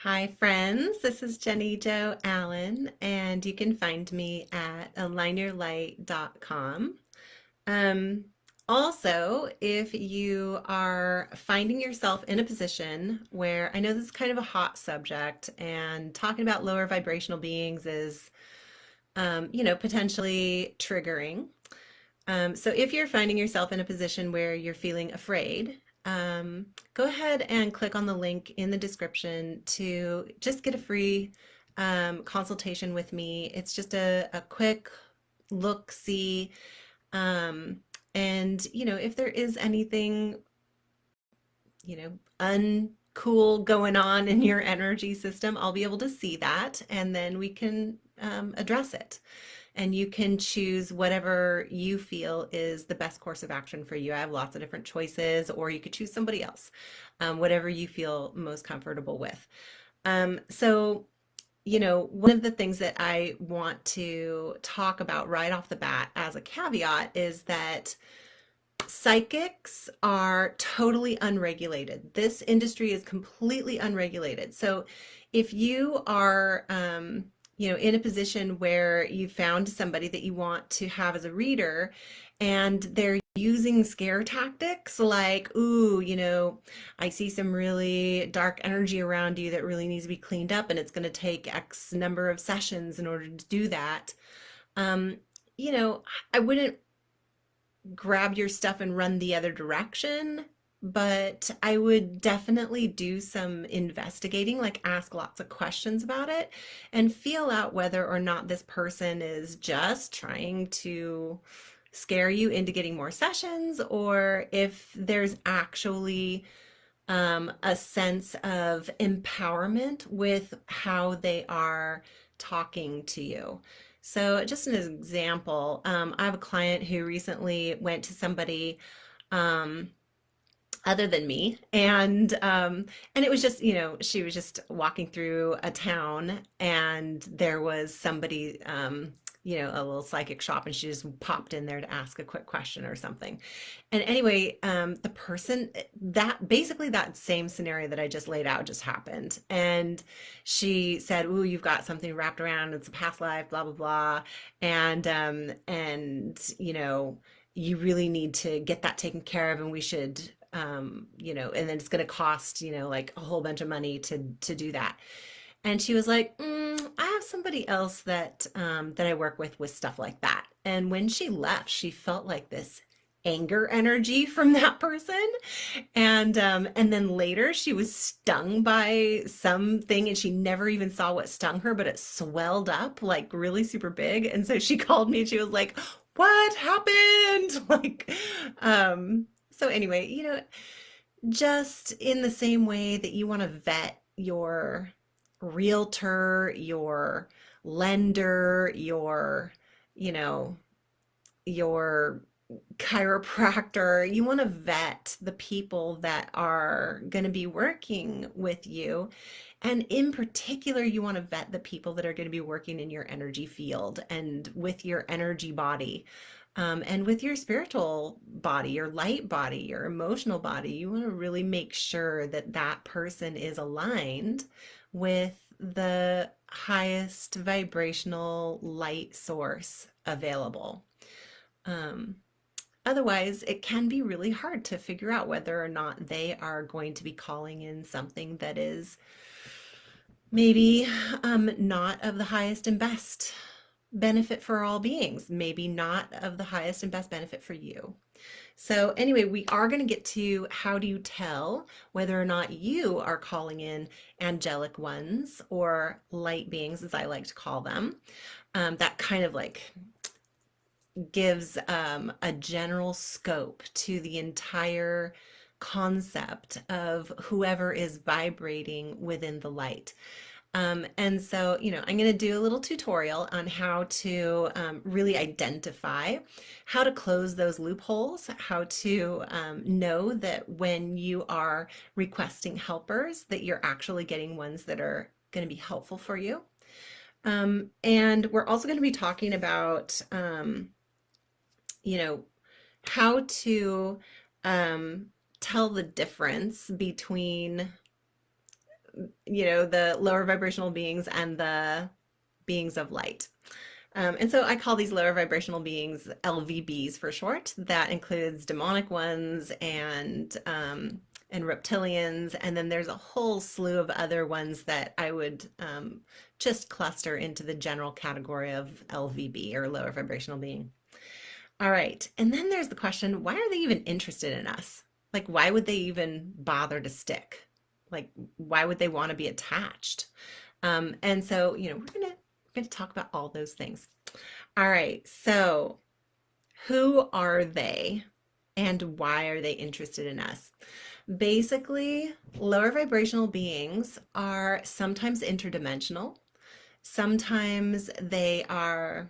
Hi, friends. This is Jenny Jo Allen, and you can find me at alignyourlight.com. Um, Also, if you are finding yourself in a position where I know this is kind of a hot subject, and talking about lower vibrational beings is, potentially triggering. So if you're finding yourself in a position where you're feeling afraid, go ahead and click on the link in the description to just get a free consultation with me. It's just a quick look, see, um, and if there is anything, uncool going on in your energy system, I'll be able to see that, and then we can address it, and you can choose whatever you feel is the best course of action for you. I have lots of different choices, or you could choose somebody else, whatever you feel most comfortable with. So, one of the things that I want to talk about right off the bat as a caveat is that psychics are totally unregulated. This industry is completely unregulated. So if you are, in a position where you found somebody that you want to have as a reader and they're using scare tactics like, ooh, I see some really dark energy around you that really needs to be cleaned up and it's going to take X number of sessions in order to do that. Um, you know, I wouldn't grab your stuff and run the other direction, but I would definitely do some investigating, like ask lots of questions about it and feel out whether or not this person is just trying to scare you into getting more sessions, or if there's actually a sense of empowerment with how they are talking to you. So, just an example, I have a client who recently went to somebody um, other than me, and it was just, she was just walking through a town, and there was somebody, a little psychic shop, and she just popped in there to ask a quick question or something. And anyway, the person, that basically that same scenario that I just laid out just happened. And she said, "Ooh, you've got something wrapped around. It's a past life, blah, blah, blah. And you really need to get that taken care of, and we should, and then it's going to cost, like a whole bunch of money to do that." And she was like, "I have somebody else that I work with stuff like that." And when she left, she felt like this anger energy from that person. And then later she was stung by something, and she never even saw what stung her, but it swelled up like really super big. And so she called me and she was like, "What happened?" So anyway, just in the same way that you want to vet your realtor, your lender, you know, your chiropractor, you want to vet the people that are going to be working with you. And in particular, you want to vet the people that are going to be working in your energy field and with your energy body. And with your spiritual body, your light body, your emotional body, you want to really make sure that that person is aligned with the highest vibrational light source available. Um, Otherwise, it can be really hard to figure out whether or not they are going to be calling in something that is maybe not of the highest and best benefit for all beings, maybe not of the highest and best benefit for you. So, anyway, we are going to get to how do you tell whether or not you are calling in angelic ones or light beings, as I like to call them. That kind of like gives a general scope to the entire concept of whoever is vibrating within the light. And so, I'm going to do a little tutorial on how to really identify how to close those loopholes, how to know that when you are requesting helpers, that you're actually getting ones that are going to be helpful for you. And we're also going to be talking about, you know, how to tell the difference between the lower vibrational beings and the beings of light. And so I call these lower vibrational beings LVBs for short. That includes demonic ones and reptilians, and then there's a whole slew of other ones that I would just cluster into the general category of LVB or lower vibrational being. All right, and then there's the question: why are they even interested in us? Like, why would they even bother to stick? Like, why would they want to be attached? And so, we're gonna talk about all those things. All right, so who are they and why are they interested in us? Basically, lower vibrational beings are sometimes interdimensional. Sometimes they are,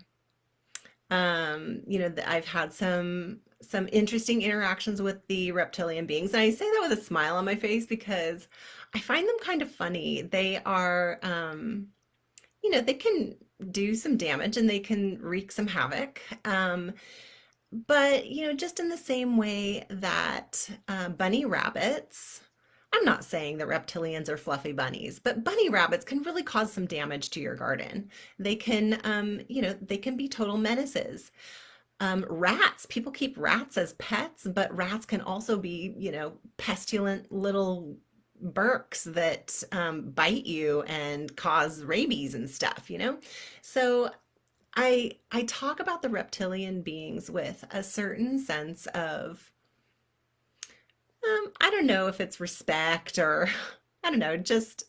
I've had some interesting interactions with the reptilian beings. And I say that with a smile on my face because I find them kind of funny. They are, they can do some damage and they can wreak some havoc. But, just in the same way that bunny rabbits, I'm not saying that reptilians are fluffy bunnies, but bunny rabbits can really cause some damage to your garden. They can be total menaces. Rats, people keep rats as pets, but rats can also be, pestilent little Burks that bite you and cause rabies and stuff. So I talk about the reptilian beings with a certain sense of I don't know if it's respect or I don't know, just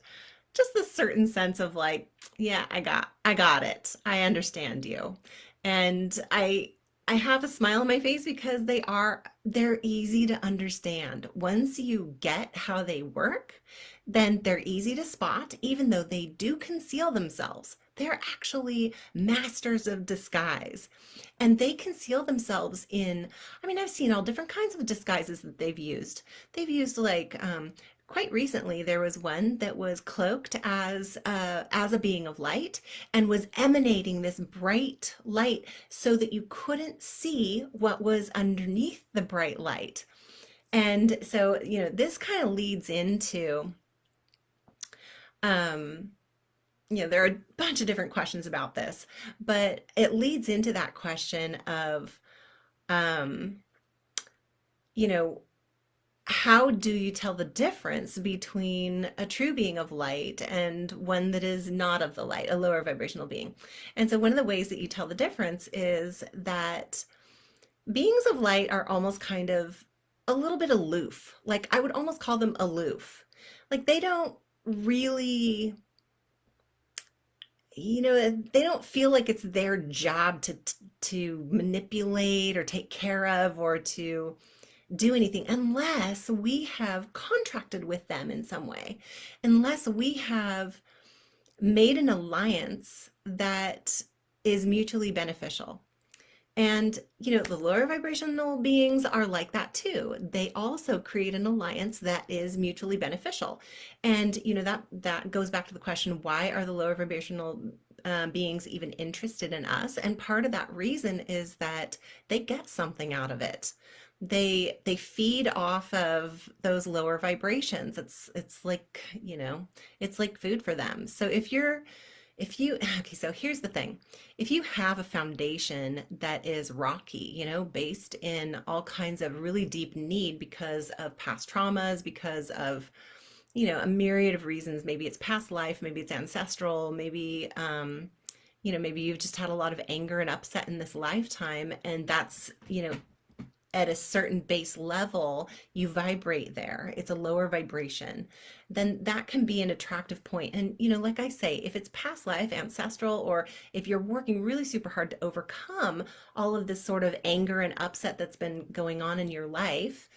a certain sense of like, yeah, I got it. I understand you. And I have a smile on my face because they're easy to understand. Once you get how they work, then they're easy to spot, even though they do conceal themselves. They're actually masters of disguise. And they conceal themselves I mean, I've seen all different kinds of disguises that they've used. They've used like quite recently there was one that was cloaked as a being of light and was emanating this bright light so that you couldn't see what was underneath the bright light. And so, this kind of leads into um there are a bunch of different questions about this, but it leads into that question of um you know how do you tell the difference between a true being of light and one that is not of the light, a lower vibrational being? And so one of the ways that you tell the difference is that beings of light are almost kind of a little bit aloof. Like I would almost call them aloof. Like they don't really, they don't feel like it's their job to manipulate or take care of or to do anything unless we have contracted with them in some way, unless we have made an alliance that is mutually beneficial. And, the lower vibrational beings are like that too. They also create an alliance that is mutually beneficial. And, that goes back to the question, why are the lower vibrational beings even interested in us? And part of that reason is that they get something out of it. They feed off of those lower vibrations. It's like, it's like food for them. So okay, so here's the thing. If you have a foundation that is rocky, based in all kinds of really deep need because of past traumas, because of, a myriad of reasons, maybe it's past life, maybe it's ancestral, maybe, maybe you've just had a lot of anger and upset in this lifetime, and that's, at a certain base level, you vibrate there. It's a lower vibration. Then that can be an attractive point. And, like I say, if it's past life, ancestral, or if you're working really super hard to overcome all of this sort of anger and upset that's been going on in your life,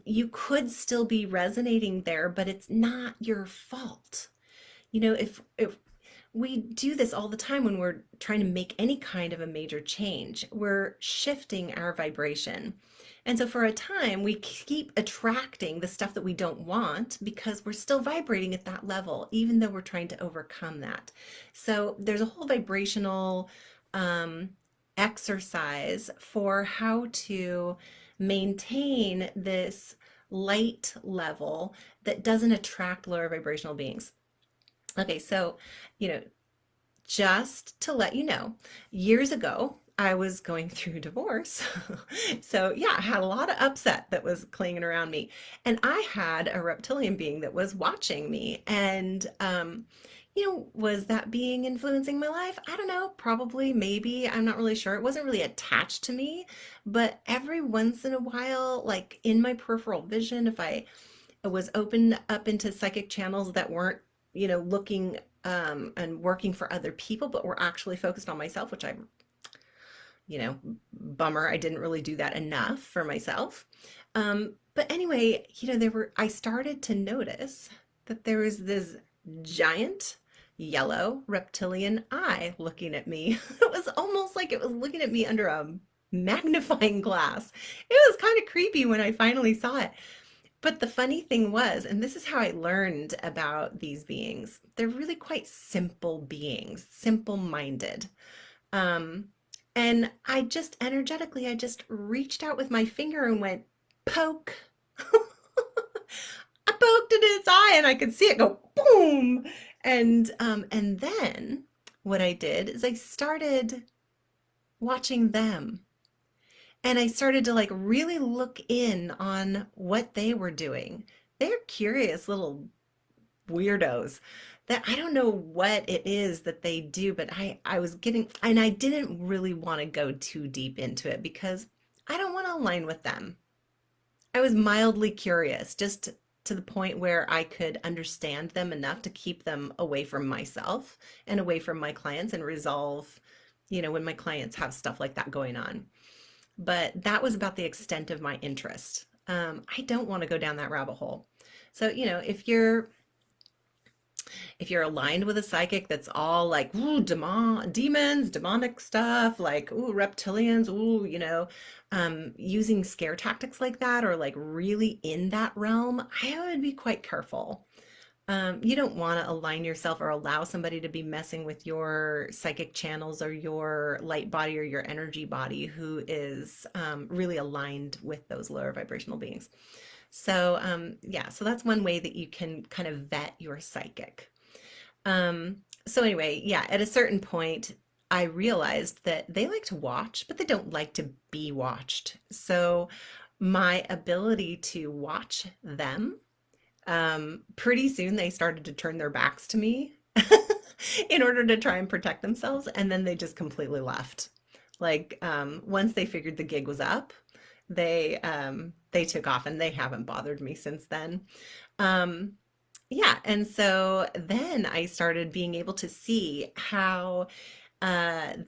you could still be resonating there, but it's not your fault. If we do this all the time when we're trying to make any kind of a major change. We're shifting our vibration. And so for a time, we keep attracting the stuff that we don't want because we're still vibrating at that level, even though we're trying to overcome that. So there's a whole vibrational exercise for how to maintain this light level that doesn't attract lower vibrational beings. Okay, so, you know, just to let you know, years ago, I was going through a divorce. So, yeah, I had a lot of upset that was clinging around me. And I had a reptilian being that was watching me. And, was that being influencing my life? I don't know, probably, maybe. I'm not really sure. It wasn't really attached to me. But every once in a while, like in my peripheral vision, if I was opened up into psychic channels that weren't, looking and working for other people, but were actually focused on myself, which I, bummer. I didn't really do that enough for myself. But anyway, I started to notice that there was this giant yellow reptilian eye looking at me. It was almost like it was looking at me under a magnifying glass. It was kind of creepy when I finally saw it. But the funny thing was, and this is how I learned about these beings, they're really quite simple beings, simple minded. Um, and I just reached out with my finger and went, poke. I poked it in its eye and I could see it go boom. And then what I did is I started watching them. And I started to like really look in on what they were doing. They're curious little weirdos that I don't know what it is that they do, but I was getting, and I didn't really want to go too deep into it because I don't want to align with them. I was mildly curious, just to the point where I could understand them enough to keep them away from myself and away from my clients and resolve, when my clients have stuff like that going on. But that was about the extent of my interest. I don't want to go down that rabbit hole. So, if you're aligned with a psychic that's all like, ooh, demons, demonic stuff, like, ooh, reptilians, ooh, using scare tactics like that, or like really in that realm, I would be quite careful. You don't want to align yourself or allow somebody to be messing with your psychic channels or your light body or your energy body who is really aligned with those lower vibrational beings. So, yeah, so that's one way that you can kind of vet your psychic. So anyway, yeah, at a certain point, I realized that they like to watch, but they don't like to be watched. So my ability to watch them, pretty soon they started to turn their backs to me in order to try and protect themselves, and then they just completely left. Like, once they figured the gig was up, they took off and they haven't bothered me since then. Um, yeah, and so then I started being able to see how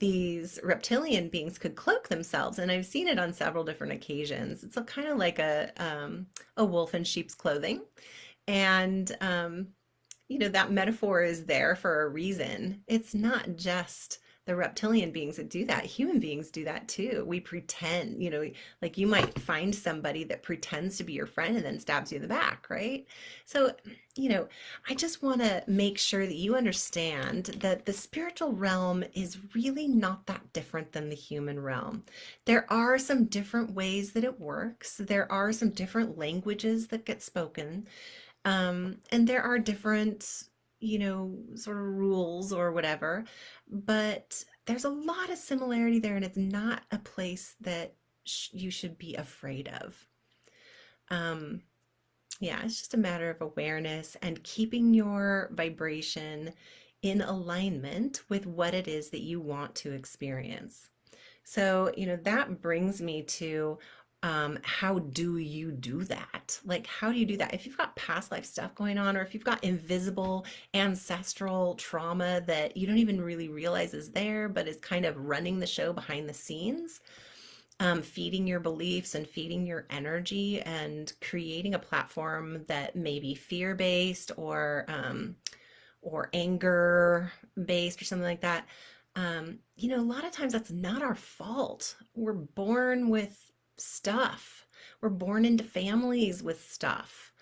these reptilian beings could cloak themselves, and I've seen it on several different occasions. It's kind of like a wolf in sheep's clothing, and that metaphor is there for a reason. It's not just the reptilian beings that do that. Human beings do that too. We pretend, like you might find somebody that pretends to be your friend and then stabs you in the back, right? So, I just want to make sure that you understand that the spiritual realm is really not that different than the human realm. There are some different ways that it works. There are some different languages that get spoken. And there are different, sort of rules or whatever, but there's a lot of similarity there, and it's not a place that you should be afraid of. Um, yeah, it's just a matter of awareness and keeping your vibration in alignment with what it is that you want to experience. So, that brings me to how do you do that? Like, how do you do that? If you've got past life stuff going on, or if you've got invisible ancestral trauma that you don't even really realize is there, but is kind of running the show behind the scenes, feeding your beliefs and feeding your energy and creating a platform that may be fear-based or anger based or something like that. A lot of times that's not our fault. We're born with stuff. We're born into families with stuff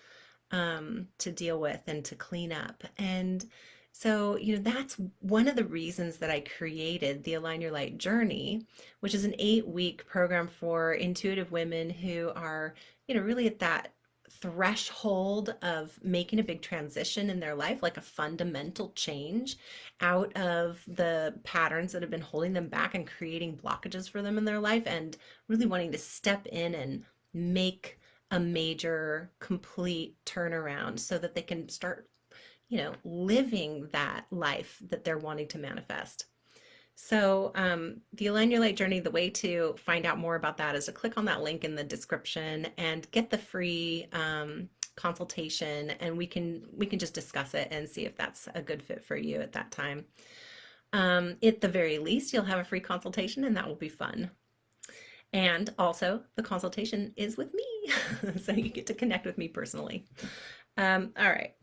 to deal with and to clean up. And so, that's one of the reasons that I created the Align Your Light Journey, which is an 8-week program for intuitive women who are, really at that threshold of making a big transition in their life, like a fundamental change out of the patterns that have been holding them back and creating blockages for them in their life, and really wanting to step in and make a major, complete turnaround so that they can start, living that life that they're wanting to manifest. So, the Align Your Light Journey, the way to find out more about that is to click on that link in the description and get the free consultation, and we can just discuss it and see if that's a good fit for you at that time. At the very least, you'll have a free consultation, and that will be fun. And also, the consultation is with me, so you get to connect with me personally. All right.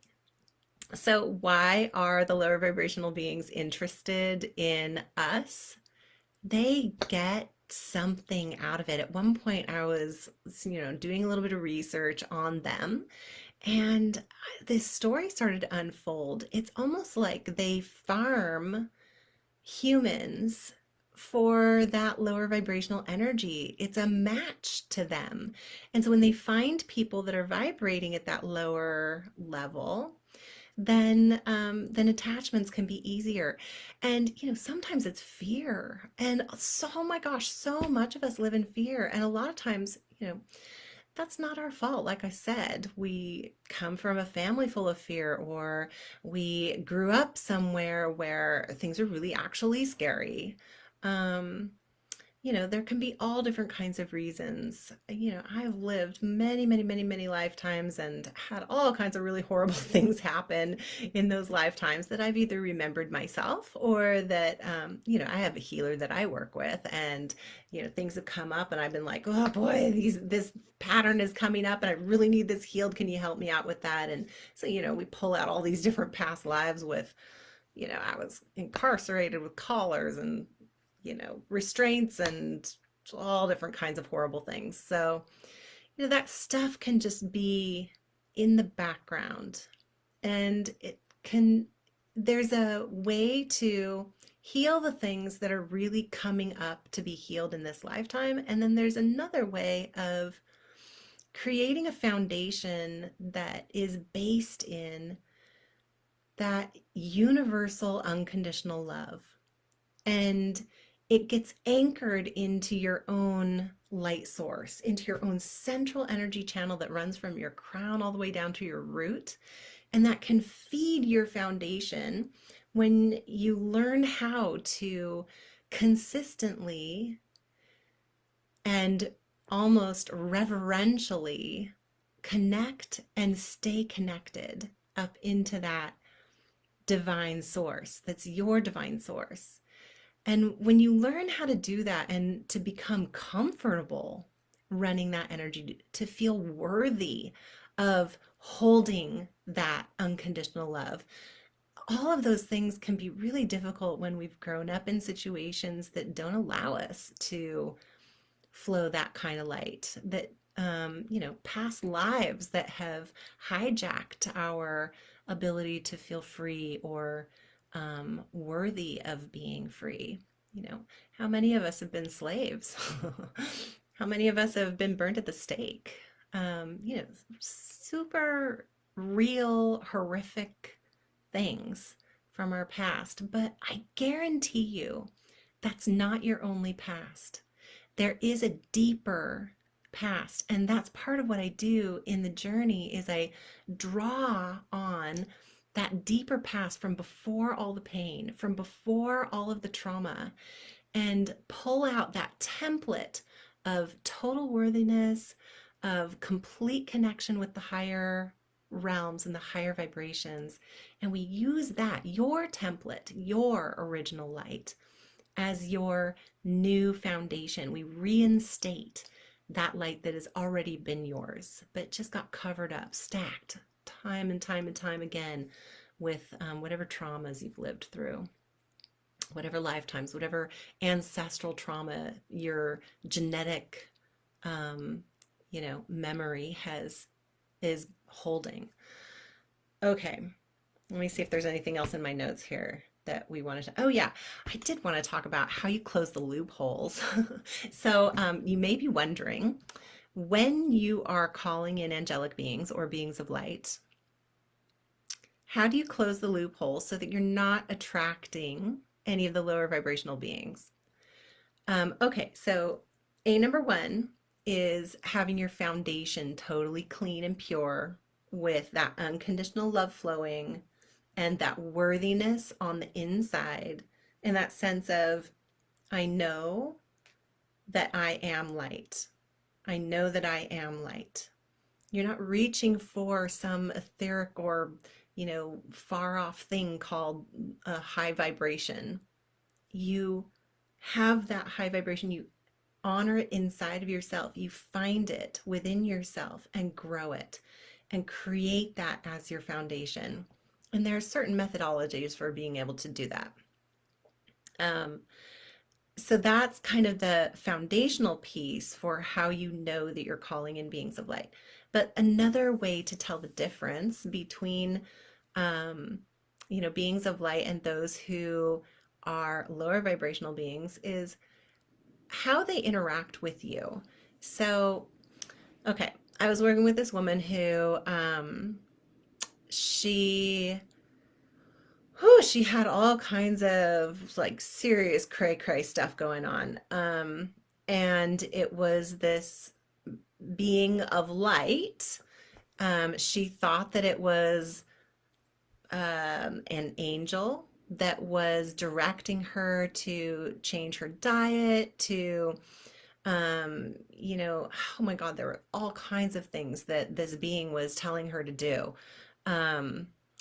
So, why are the lower vibrational beings interested in us? They get something out of it. At one point, I was, doing a little bit of research on them, and this story started to unfold. It's almost like they farm humans for that lower vibrational energy. It's a match to them. And so when they find people that are vibrating at that lower level, then attachments can be easier. And sometimes it's fear. And so, oh my gosh, so much of us live in fear. And a lot of times, that's not our fault. Like I said, we come from a family full of fear, or we grew up somewhere where things are really actually scary. Um, there can be all different kinds of reasons. I've lived many, many, many, many lifetimes and had all kinds of really horrible things happen in those lifetimes that I've either remembered myself, or that, I have a healer that I work with, and, things have come up and I've been like, oh boy, this pattern is coming up and I really need this healed. Can you help me out with that? And so, we pull out all these different past lives with, I was incarcerated with collars and restraints and all different kinds of horrible things. So, that stuff can just be in the background, and there's a way to heal the things that are really coming up to be healed in this lifetime. And then there's another way of creating a foundation that is based in that universal unconditional love. And it gets anchored into your own light source, into your own central energy channel that runs from your crown all the way down to your root. And that can feed your foundation when you learn how to consistently and almost reverentially connect and stay connected up into that divine source that's your divine source. And when you learn how to do that and to become comfortable running that energy, to feel worthy of holding that unconditional love, all of those things can be really difficult when we've grown up in situations that don't allow us to flow that kind of light, that, past lives that have hijacked our ability to feel free, or worthy of being free. How many of us have been slaves? How many of us have been burned at the stake? Super real, horrific things from our past. But I guarantee you, that's not your only past. There is a deeper past, and that's part of what I do in the journey. Is I draw on that deeper past from before all the pain, from before all of the trauma, and pull out that template of total worthiness, of complete connection with the higher realms and the higher vibrations. And we use that, your template, your original light, as your new foundation. We reinstate that light that has already been yours, but just got covered up, stacked time and time and time again with whatever traumas you've lived through, whatever lifetimes, whatever ancestral trauma your genetic, memory is holding. Okay, let me see if there's anything else in my notes here that we wanted to. Oh yeah, I did want to talk about how you close the loopholes. So you may be wondering, when you are calling in angelic beings or beings of light, how do you close the loophole so that you're not attracting any of the lower vibrational beings? Okay, so A number one is having your foundation totally clean and pure with that unconditional love flowing and that worthiness on the inside and that sense of, I know that I am light. I know that I am light. You're not reaching for some etheric or, far off thing called a high vibration. You have that high vibration. You honor it inside of yourself. You find it within yourself and grow it and create that as your foundation. And there are certain methodologies for being able to do that. So that's kind of the foundational piece for how you know that you're calling in beings of light. But another way to tell the difference between, beings of light and those who are lower vibrational beings is how they interact with you. So, okay, I was working with this woman who, she she had all kinds of like serious cray cray stuff going on. And it was this being of light. She thought that it was an angel that was directing her to change her diet, to, oh my God, there were all kinds of things that this being was telling her to do.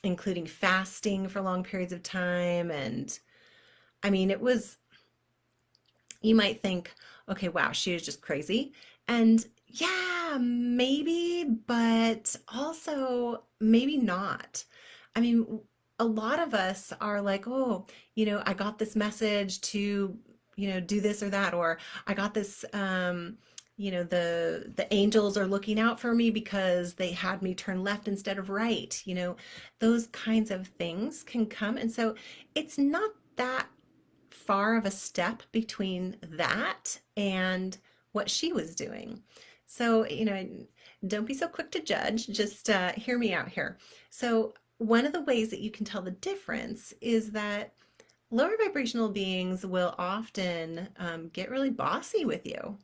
Including fasting for long periods of time. And I mean, it was, you might think, okay, wow, she is just crazy. And yeah, maybe, but also maybe not. I mean, a lot of us are like, oh, I got this message to, do this or that, or I got this, the angels are looking out for me because they had me turn left instead of right. Those kinds of things can come. And so it's not that far of a step between that and what she was doing. So, don't be so quick to judge. Just hear me out here. So, one of the ways that you can tell the difference is that lower vibrational beings will often get really bossy with you.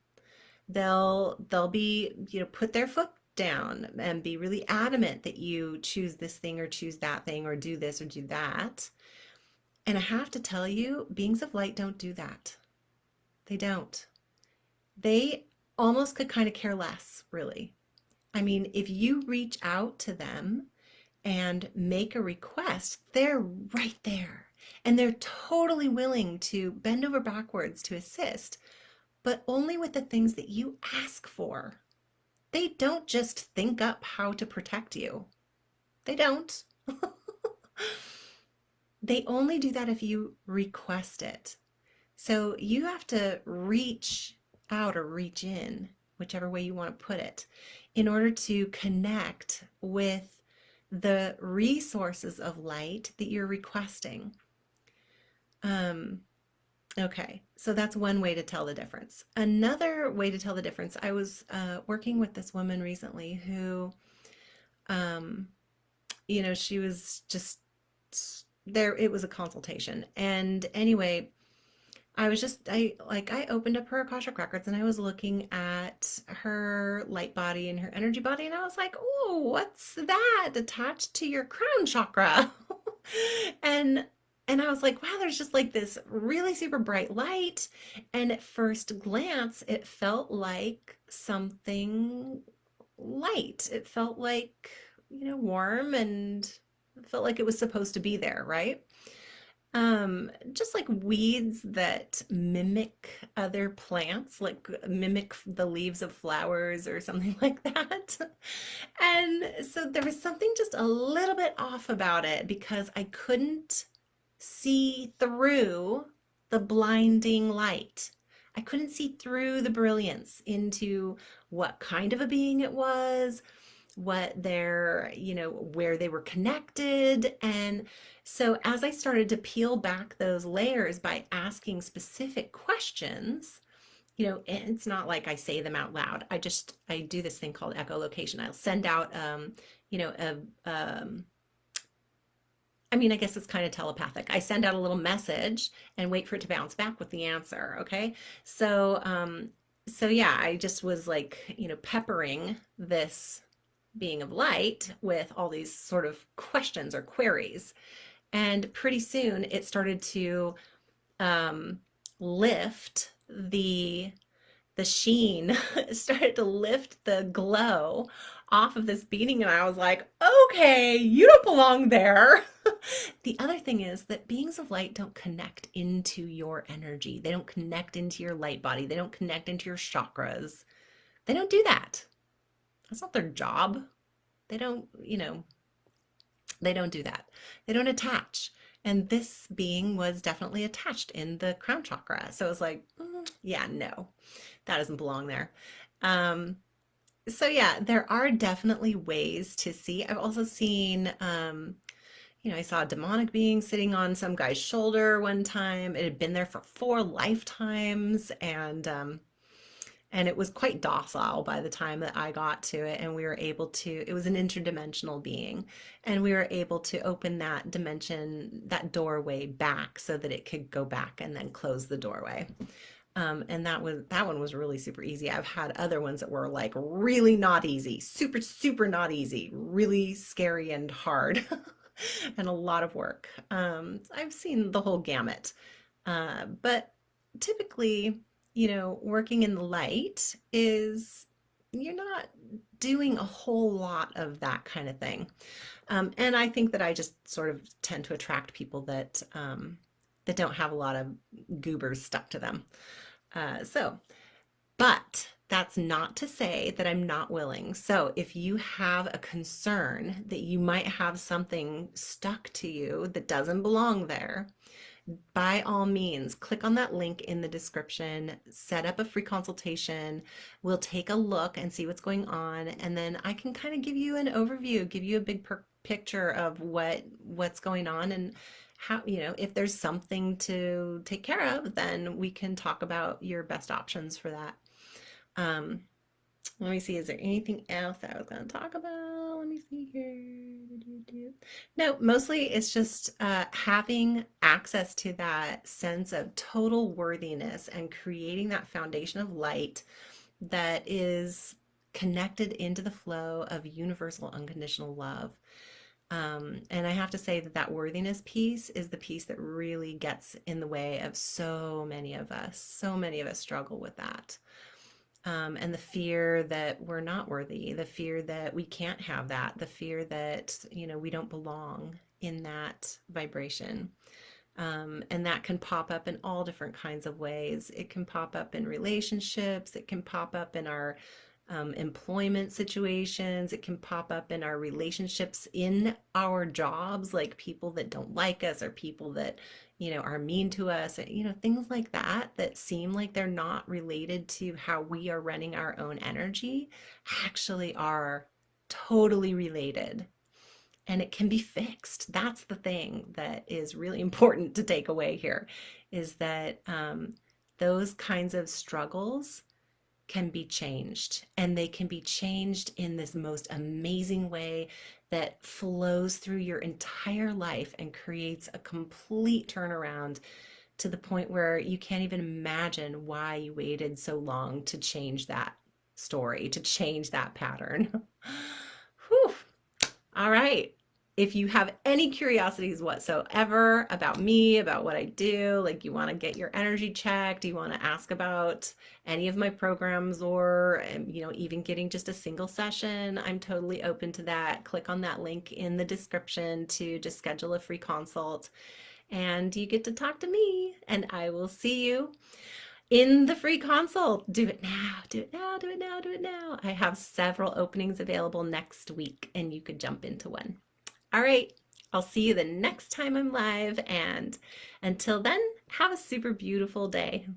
They'll be, put their foot down and be really adamant that you choose this thing or choose that thing or do this or do that. And I have to tell you, beings of light don't do that. They don't. They almost could kind of care less, really. I mean, if you reach out to them and make a request, they're right there. And they're totally willing to bend over backwards to assist, but only with the things that you ask for. They don't just think up how to protect you. They don't. They only do that if you request it. So you have to reach out or reach in, whichever way you want to put it, in order to connect with the resources of light that you're requesting. Okay, so that's one way to tell the difference. Another way to tell the difference, I was working with this woman recently who, she was just there. It was a consultation. And anyway, I opened up her Akashic records and I was looking at her light body and her energy body. And I was like, oh, what's that attached to your crown chakra? and and I was like, wow, there's just like this really super bright light. And at first glance, it felt like something light. It felt like, warm, and it felt like it was supposed to be there, right? Just like weeds that mimic other plants, like mimic the leaves of flowers or something like that. And so there was something just a little bit off about it because I couldn't see through the blinding light. I couldn't see through the brilliance into what kind of a being it was, what their, where they were connected. And so as I started to peel back those layers by asking specific questions, and it's not like I say them out loud. I do this thing called echolocation. I'll send out, you know, a, I mean, I guess it's kind of telepathic. I send out a little message and wait for it to bounce back with the answer. Okay. So, so yeah, I just was like, peppering this being of light with all these sort of questions or queries. And pretty soon it started to um, lift the sheen, started to lift the glow off of this beating, and I was like, okay, you don't belong there. The other thing is that beings of light don't connect into your energy. They don't connect into your light body. They don't connect into your chakras. They don't do that. That's not their job. They don't, they don't do that. They don't attach. And this being was definitely attached in the crown chakra. So it was like, yeah, no, that doesn't belong there. Um, so yeah, there are definitely ways to see. I've also seen, I saw a demonic being sitting on some guy's shoulder one time. It had been there for 4 lifetimes, and it was quite docile by the time that I got to it, and we were able to, it was an interdimensional being, and we were able to open that dimension, that doorway back so that it could go back and then close the doorway. And that one was really super easy. I've had other ones that were like really not easy, super, super not easy, really scary and hard, and a lot of work. I've seen the whole gamut. But typically, working in the light is you're not doing a whole lot of that kind of thing. And I think that I just sort of tend to attract people that don't have a lot of goobers stuck to them. But that's not to say that I'm not willing. So if you have a concern that you might have something stuck to you that doesn't belong there, by all means, click on that link in the description, set up a free consultation. We'll take a look and see what's going on, and then I can kind of give you an overview, give you a big picture of what's going on, and how, if there's something to take care of, then we can talk about your best options for that. Um, Let me see, is there anything else that I was going to talk about? Let me see here. No, mostly it's just having access to that sense of total worthiness and creating that foundation of light that is connected into the flow of universal unconditional love. And I have to say that that worthiness piece is the piece that really gets in the way of so many of us. So many of us struggle with that. And the fear that we're not worthy, the fear that we can't have that, the fear that, we don't belong in that vibration. And that can pop up in all different kinds of ways. It can pop up in relationships. It can pop up in our employment situations. It can pop up in our relationships in our jobs, like people that don't like us or people that, are mean to us, things like that that seem like they're not related to how we are running our own energy, actually are totally related. And it can be fixed. That's the thing that is really important to take away here, is that those kinds of struggles can be changed, and they can be changed in this most amazing way that flows through your entire life and creates a complete turnaround to the point where you can't even imagine why you waited so long to change that story, to change that pattern. Whew. All right. If you have any curiosities whatsoever about me, about what I do, like you want to get your energy checked, you want to ask about any of my programs, or, even getting just a single session, I'm totally open to that. Click on that link in the description to just schedule a free consult, and you get to talk to me, and I will see you in the free consult. Do it now, do it now, do it now, do it now. I have several openings available next week, and you could jump into one. All right, I'll see you the next time I'm live, and until then, have a super beautiful day.